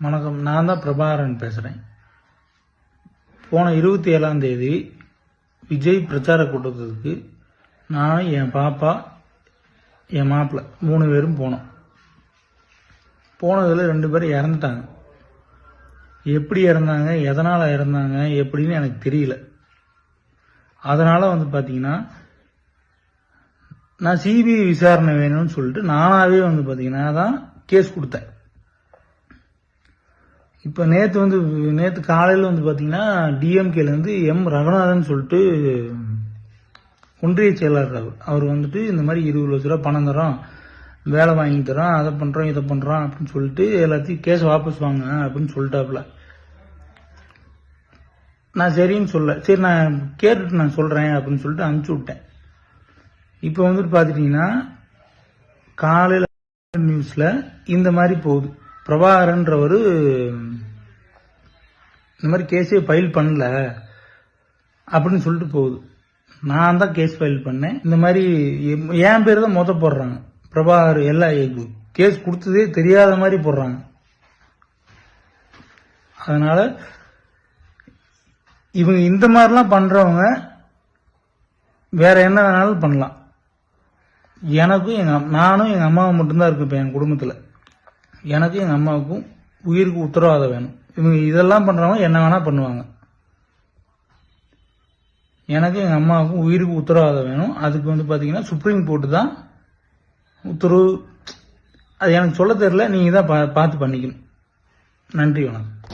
வணக்கம். நான் தான் பிரபாகரன் பேசுகிறேன். போன 27ஆம் தேதி விஜய் பிரச்சார கூட்டத்துக்கு நான், என் பாப்பா, என் மாப்பிள்ளை 3 பேரும் போனோம். போனதில் 2 பேர் இறந்துட்டாங்க. எப்படி இறந்தாங்க, எதனால் இறந்தாங்க எப்படின்னு எனக்கு தெரியல. அதனால் பார்த்தீங்கன்னா நான் சிபிஐ விசாரணை வேணும்னு சொல்லிட்டு நானாகவே பார்த்தீங்கன்னா தான் கேஸ் கொடுத்தேன். இப்போ நேற்று காலையில் பார்த்தீங்கன்னா டிஎம்கேலேருந்து எம் ரகுநாதன் சொல்லிட்டு ஒன்றிய செயலாளர் அவர் இந்த மாதிரி 20 லட்ச ரூபா பணம் தரோம், வேலை வாங்கி தரோம், அதை பண்ணுறோம் இதை பண்ணுறோம் அப்படின்னு சொல்லிட்டு எல்லாத்தையும் கேஸ் வாபஸ் வாங்க அப்படின்னு சொல்லிட்டாப்புல. நான் சரின்னு சரி நான் கேட்டுட்டு நான் சொல்கிறேன் அப்படின்னு சொல்லிட்டு அனுப்பிச்சி விட்டேன். இப்போ பார்த்துட்டிங்கன்னா காலையில் நியூஸில் இந்த மாதிரி போகுது. பிரபாகரன்றவர் இந்த மாதிரி கேஸே ஃபைல் பண்ணல அப்படின்னு சொல்லிட்டு போகுது. நான் தான் கேஸ் ஃபைல் பண்ணேன். இந்த மாதிரி என் பேர் தான் போடுறாங்க. பிரபாகர் எல்லாம் கேஸ் கொடுத்ததே தெரியாத மாதிரி போடுறாங்க. அதனால இவங்க இந்த மாதிரிலாம் பண்றவங்க வேற என்ன வேணாலும் பண்ணலாம். நானும் எங்க அம்மாவும் மட்டும்தான் இருக்கு இப்ப என் குடும்பத்துல. எனக்கும் எங்க அம்மாவுக்கும் உயிருக்கு உத்தரவாதம் வேணும். இவங்க இதெல்லாம் பண்றவங்க என்ன வேணா பண்ணுவாங்க. எனக்கு எங்க அம்மாவுக்கும் உயிருக்கு உத்தரவாதம் வேணும். அதுக்கு பாத்தீங்கன்னா சுப்ரீம் கோர்ட்டு தான் உத்தரவு. அது எனக்கு சொல்ல தெரியல, நீங்க தான் பார்த்து பண்ணிக்கணும். நன்றி, வணக்கம்.